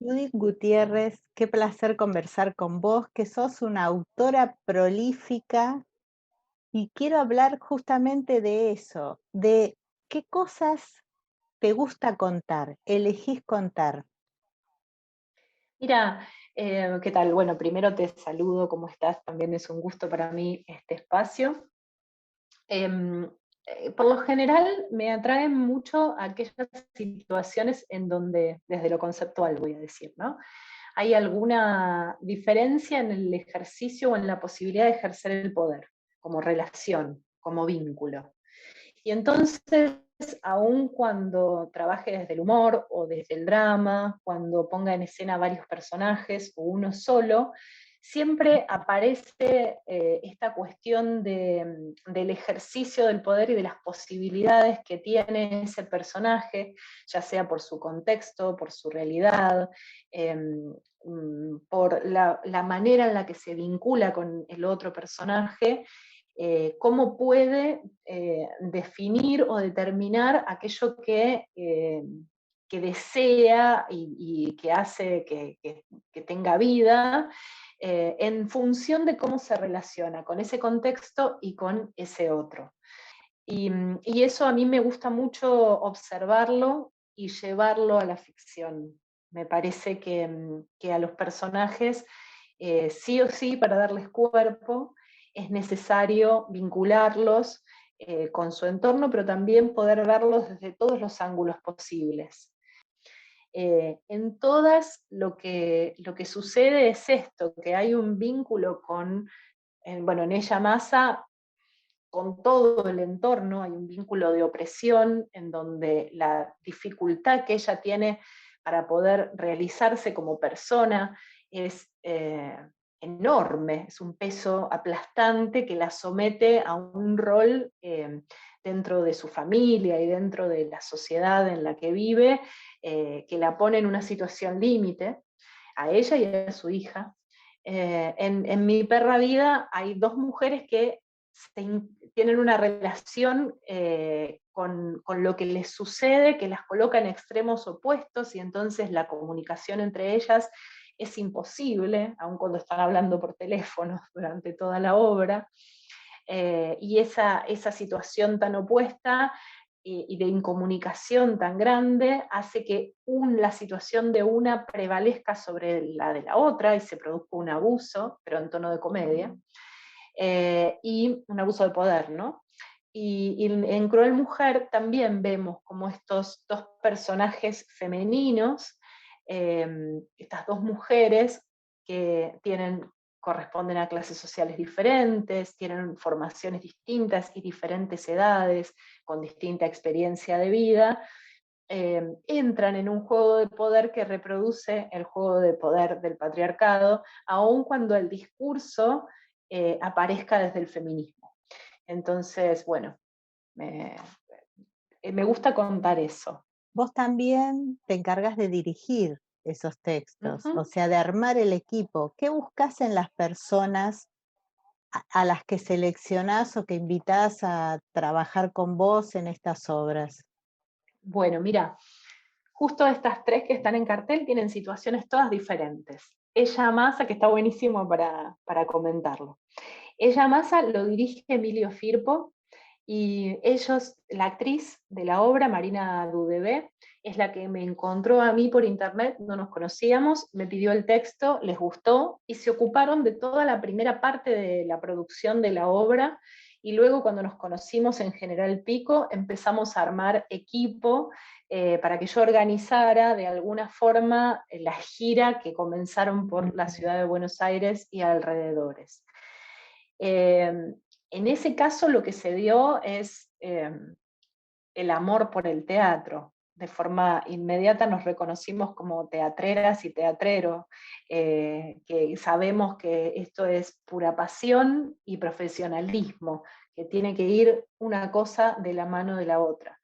Judith Gutiérrez, qué placer conversar con vos, que sos una autora prolífica y quiero hablar justamente de eso, de qué cosas te gusta contar, elegís contar. Mira, ¿qué tal? Bueno, primero te saludo, ¿cómo estás? También es un gusto para mí este espacio. Em, por lo general me atraen mucho aquellas situaciones en donde, desde lo conceptual voy a decir, ¿no? Hay alguna diferencia en el ejercicio o en la posibilidad de ejercer el poder, como relación, como vínculo. Y entonces, aun cuando trabaje desde el humor o desde el drama, cuando ponga en escena varios personajes o uno solo, siempre aparece esta cuestión del ejercicio del poder y de las posibilidades que tiene ese personaje, ya sea por su contexto, por su realidad, eh, por la manera en la que se vincula con el otro personaje, cómo puede definir o determinar aquello que desea y que hace que tenga vida, en función de cómo se relaciona con ese contexto y con ese otro. Y eso a mí me gusta mucho observarlo y llevarlo a la ficción. Me parece que a los personajes, sí o sí, para darles cuerpo, es necesario vincularlos con su entorno, pero también poder verlos desde todos los ángulos posibles. En todas lo que sucede es esto, que hay un vínculo con, bueno, en ella Masa, con todo el entorno, hay un vínculo de opresión en donde la dificultad que ella tiene para poder realizarse como persona es enorme, es un peso aplastante que la somete a un rol dentro de su familia y dentro de la sociedad en la que vive, que la pone en una situación límite, a ella y a su hija. En mi perra vida hay dos mujeres que tienen una relación con lo que les sucede, que las coloca en extremos opuestos y entonces la comunicación entre ellas es imposible, aun cuando están hablando por teléfono durante toda la obra. Y esa situación tan opuesta y de incomunicación tan grande hace que la situación de una prevalezca sobre la de la otra y se produzca un abuso, pero en tono de comedia, y un abuso de poder, ¿no? Y en Cruel Mujer también vemos como estos dos personajes femeninos, eh, estas dos mujeres que corresponden a clases sociales diferentes, tienen formaciones distintas y diferentes edades, con distinta experiencia de vida, entran en un juego de poder que reproduce el juego de poder del patriarcado, aun cuando el discurso aparezca desde el feminismo. Entonces, bueno, me, me gusta contar eso. Vos también te encargas de dirigir esos textos, o Ujú. sea, de armar el equipo. ¿Qué buscas en las personas a las que seleccionás o que invitás a trabajar con vos en estas obras? Bueno, mira, justo estas tres que están en cartel tienen situaciones todas diferentes. Ella Masa, que está buenísimo para comentarlo. Ella Masa lo dirige Emilio Firpo, y ellos, la actriz de la obra, Marina Dudebé, es la que me encontró a mí por internet, no nos conocíamos, me pidió el texto, les gustó y se ocuparon de toda la primera parte de la producción de la obra. Y luego cuando nos conocimos en General Pico, empezamos a armar equipo para que yo organizara de alguna forma la gira que comenzaron por la ciudad de Buenos Aires y alrededores. Eh, en ese caso lo que se dio es el amor por el teatro. De forma inmediata nos reconocimos como teatreras y teatreros, que sabemos que esto es pura pasión y profesionalismo, que tiene que ir una cosa de la mano de la otra,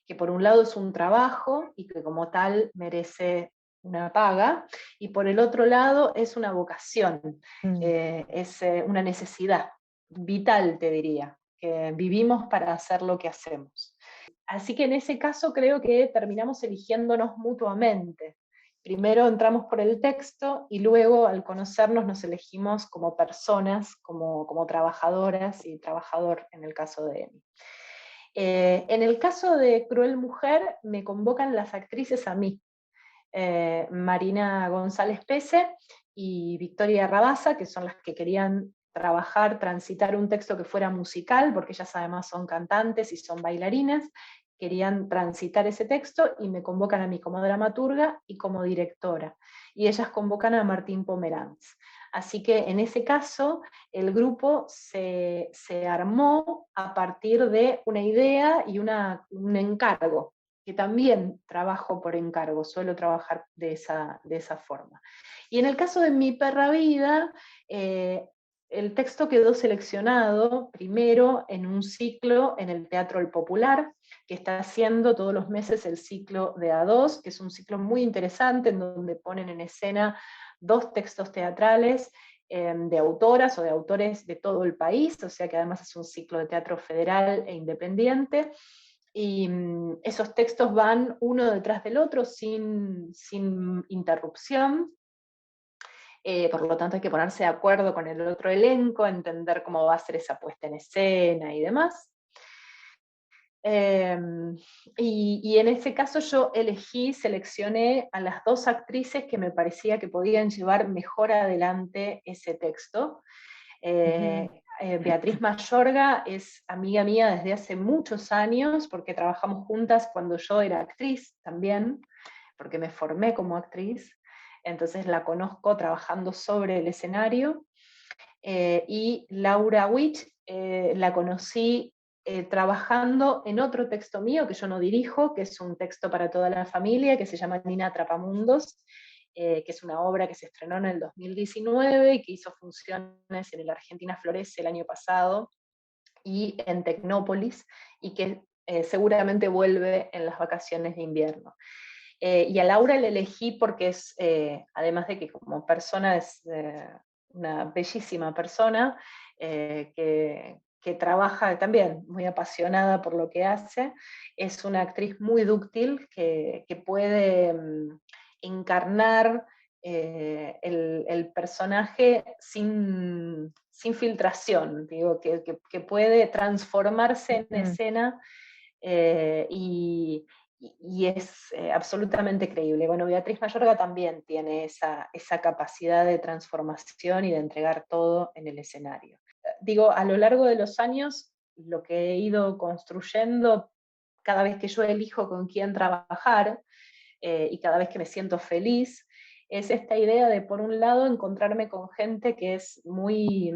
que por un lado es un trabajo y que como tal merece una paga, y por el otro lado es una vocación, Mm. es una necesidad vital, te diría, que vivimos para hacer lo que hacemos. Así que en ese caso creo que terminamos eligiéndonos mutuamente. primero entramos por el texto y luego al conocernos nos elegimos como personas, como trabajadoras y trabajador en el caso de Emi. En el caso de Cruel Mujer me convocan las actrices a mí, Marina González Pese y Victoria Rabasa, que son las que querían trabajar, transitar un texto que fuera musical, porque ellas además son cantantes y son bailarinas, querían transitar ese texto y me convocan a mí como dramaturga y como directora. Y ellas convocan a Martín Pomeranz. Así que en ese caso el grupo se armó a partir de una idea y un encargo, que también trabajo por encargo, suelo trabajar de esa forma. Y en el caso de Mi Perra Vida, el texto quedó seleccionado primero en un ciclo en el Teatro El Popular, que está haciendo todos los meses el ciclo de A2, que es un ciclo muy interesante en donde ponen en escena 2 textos teatrales de autoras o de autores de todo el país, o sea que además es un ciclo de teatro federal e independiente, y esos textos van uno detrás del otro sin interrupción. Por lo tanto hay que ponerse de acuerdo con el otro elenco, entender cómo va a ser esa puesta en escena y demás. Y en ese caso yo seleccioné a las 2 actrices que me parecía que podían llevar mejor adelante ese texto. Beatriz Mayorga es amiga mía desde hace muchos años, porque trabajamos juntas cuando yo era actriz también, porque me formé como actriz, entonces la conozco trabajando sobre el escenario. Y Laura Witch la conocí trabajando en otro texto mío que yo no dirijo, que es un texto para toda la familia, que se llama Nina Atrapamundos, que es una obra que se estrenó en el 2019 y que hizo funciones en el Argentina Florece el año pasado y en Tecnópolis, y que seguramente vuelve en las vacaciones de invierno. Y a Laura la elegí porque es, además de que como persona es una bellísima persona, que trabaja también muy apasionada por lo que hace, es una actriz muy dúctil que puede encarnar el personaje sin filtración, digo, que puede transformarse en escena y es absolutamente creíble. Bueno, Beatriz Mayorga también tiene esa capacidad de transformación y de entregar todo en el escenario. Digo, a lo largo de los años, lo que he ido construyendo, cada vez que yo elijo con quién trabajar y cada vez que me siento feliz, es esta idea de, por un lado, encontrarme con gente que es muy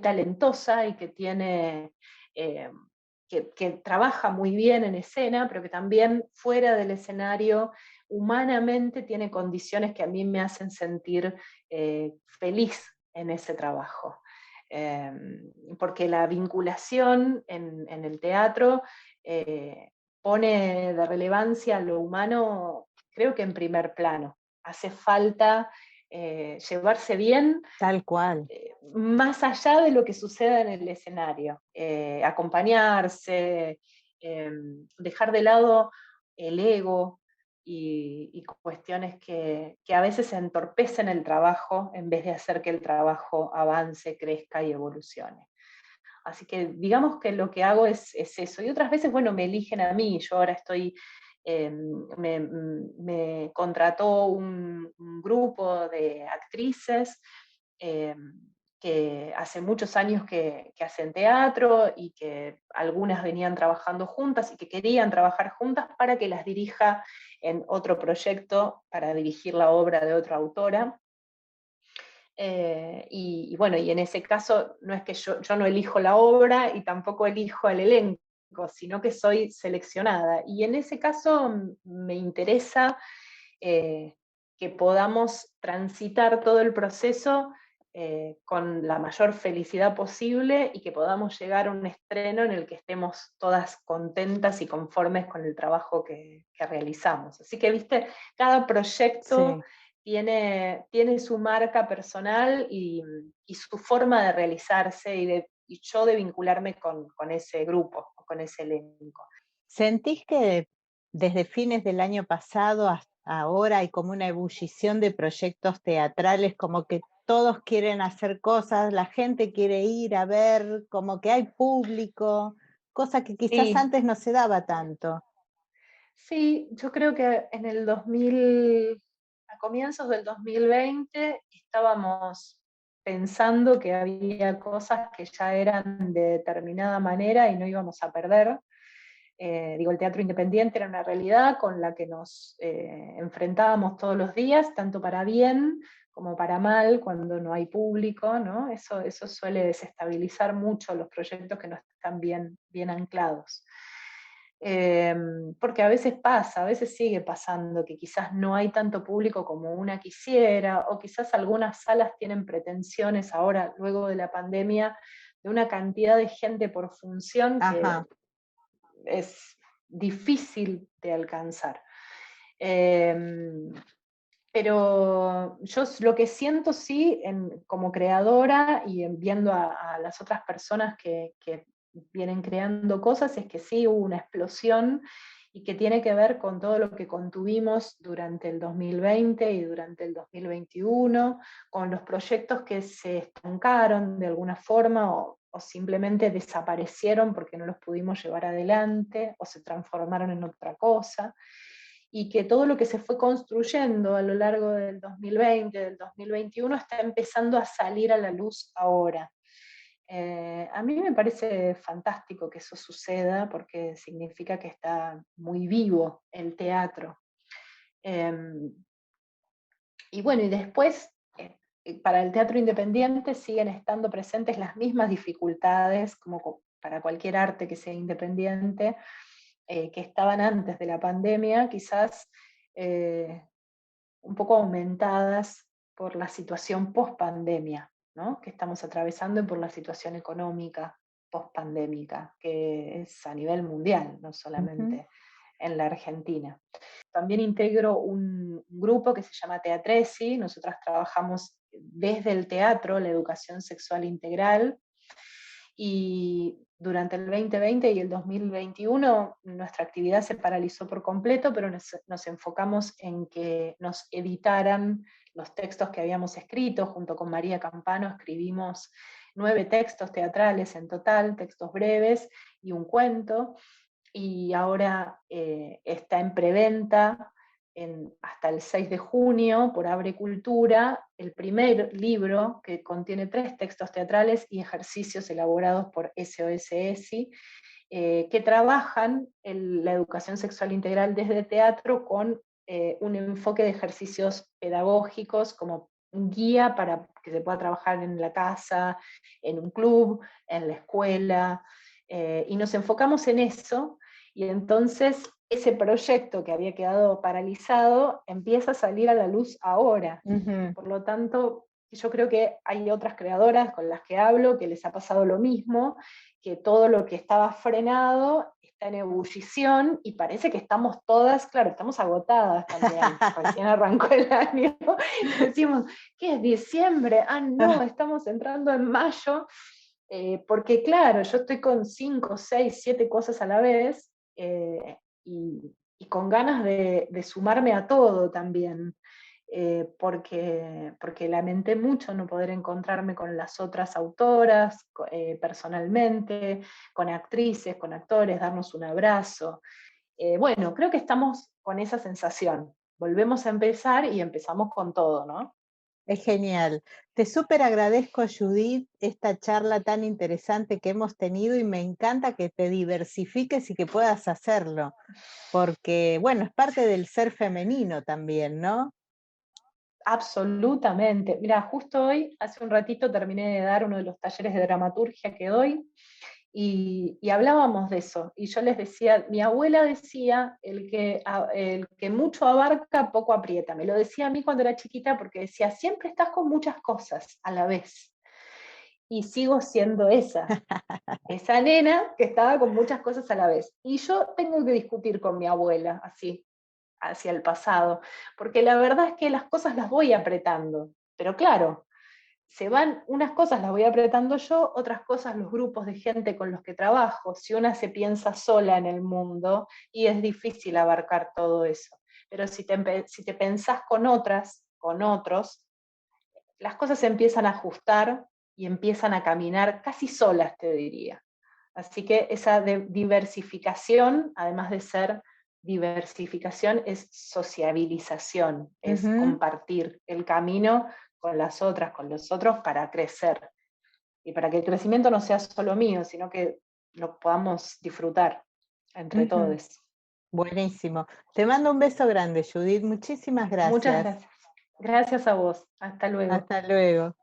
talentosa y que tiene... que trabaja muy bien en escena, pero que también fuera del escenario humanamente tiene condiciones que a mí me hacen sentir feliz en ese trabajo. Porque la vinculación en el teatro pone de relevancia lo humano, creo que en primer plano. Hace falta llevarse bien, Tal cual. más allá de lo que suceda en el escenario. Acompañarse, dejar de lado el ego y cuestiones que a veces entorpecen el trabajo en vez de hacer que el trabajo avance, crezca y evolucione. Así que digamos que lo que hago es eso. Y otras veces, bueno, me eligen a mí. Yo ahora estoy, me contrató un grupo de actrices eh, que hace muchos años que hacen teatro y que algunas venían trabajando juntas y que querían trabajar juntas para que las dirija en otro proyecto, para dirigir la obra de otra autora. Y bueno, y en ese caso no es que yo no elijo la obra y tampoco elijo el elenco, sino que soy seleccionada. Y en ese caso me interesa que podamos transitar todo el proceso con la mayor felicidad posible y que podamos llegar a un estreno en el que estemos todas contentas y conformes con el trabajo que realizamos. Así que, viste, cada proyecto Sí. tiene su marca personal y su forma de realizarse y yo de vincularme con ese grupo, con ese elenco. ¿Sentís que desde fines del año pasado ahora hay como una ebullición de proyectos teatrales, como que todos quieren hacer cosas, la gente quiere ir a ver, como que hay público, cosa que quizás Sí, antes no se daba tanto. sí, yo creo que en el 2000, a comienzos del 2020, estábamos pensando que había cosas que ya eran de determinada manera y no íbamos a perder. Digo, el teatro independiente era una realidad con la que nos enfrentábamos todos los días, tanto para bien como para mal, cuando no hay público, ¿no? Eso suele desestabilizar mucho los proyectos que no están bien anclados. Porque a veces pasa, a veces sigue pasando que quizás no hay tanto público como una quisiera, o quizás algunas salas tienen pretensiones ahora, luego de la pandemia, de una cantidad de gente por función que Ajá. es difícil de alcanzar. Eh, pero yo lo que siento sí, como creadora y viendo a las otras personas que vienen creando cosas, es que sí hubo una explosión y que tiene que ver con todo lo que contuvimos durante el 2020 y durante el 2021, con los proyectos que se estancaron de alguna forma o simplemente desaparecieron porque no los pudimos llevar adelante o se transformaron en otra cosa, y que todo lo que se fue construyendo a lo largo del 2020, del 2021, está empezando a salir a la luz ahora. A mí me parece fantástico que eso suceda porque significa que está muy vivo el teatro. Eh, y bueno, y después, para el teatro independiente siguen estando presentes las mismas dificultades como para cualquier arte que sea independiente, que estaban antes de la pandemia, quizás eh, un poco aumentadas por la situación post-pandemia, ¿no? Que estamos atravesando y por la situación económica post-pandémica, que es a nivel mundial, no Ujú. solamente en la Argentina. También integro un grupo que se llama Teatresi. Nosotras trabajamos desde el teatro, la educación sexual integral, y durante el 2020 y el 2021 nuestra actividad se paralizó por completo, pero nos enfocamos en que nos editaran los textos que habíamos escrito. Junto con María Campano escribimos 9 textos teatrales en total, textos breves y un cuento, y ahora está en preventa hasta el 6 de junio por Abre Cultura, el primer libro que contiene 3 textos teatrales y ejercicios elaborados por SOS ESI, que trabajan la educación sexual integral desde teatro con un enfoque de ejercicios pedagógicos como un guía para que se pueda trabajar en la casa, en un club, en la escuela, y nos enfocamos en eso, y entonces ese proyecto que había quedado paralizado empieza a salir a la luz ahora, y Ujú. por lo tanto yo creo que hay otras creadoras con las que hablo que les ha pasado lo mismo, que todo lo que estaba frenado está en ebullición y parece que estamos todas, claro, estamos agotadas también, recién arrancó el año, decimos, ¿qué es diciembre? Ah, no, estamos entrando en mayo, porque claro, yo estoy con 5, 6, 7 cosas a la vez, y con ganas de sumarme a todo también. Porque lamenté mucho no poder encontrarme con las otras autoras personalmente, con actrices, con actores, darnos un abrazo. Bueno, creo que estamos con esa sensación. Volvemos a empezar y empezamos con todo, ¿no? Es genial. Te súper agradezco, Judith, esta charla tan interesante que hemos tenido y me encanta que te diversifiques y que puedas hacerlo, porque, bueno, es parte del ser femenino también, ¿no? Absolutamente. Mira, justo hoy, hace un ratito, terminé de dar uno de los talleres de dramaturgia que doy, y hablábamos de eso. Y yo les decía, mi abuela decía, el que mucho abarca, poco aprieta. Me lo decía a mí cuando era chiquita porque decía, siempre estás con muchas cosas a la vez. Y sigo siendo esa nena que estaba con muchas cosas a la vez. Y yo tengo que discutir con mi abuela, así, hacia el pasado, porque la verdad es que las cosas las voy apretando, pero claro, se van, unas cosas las voy apretando yo, otras cosas los grupos de gente con los que trabajo, si una se piensa sola en el mundo y es difícil abarcar todo eso. pero si te pensás con otras, con otros, las cosas se empiezan a ajustar y empiezan a caminar casi solas, te diría. Así que esa diversificación, además de ser diversificación, es sociabilización, es Ujú, compartir el camino con las otras, con los otros para crecer. Y para que el crecimiento no sea solo mío, sino que lo podamos disfrutar entre ujú. todos. Buenísimo. Te mando un beso grande, Judith. Muchísimas Muchas gracias. gracias. Gracias a vos. Hasta luego. Hasta luego.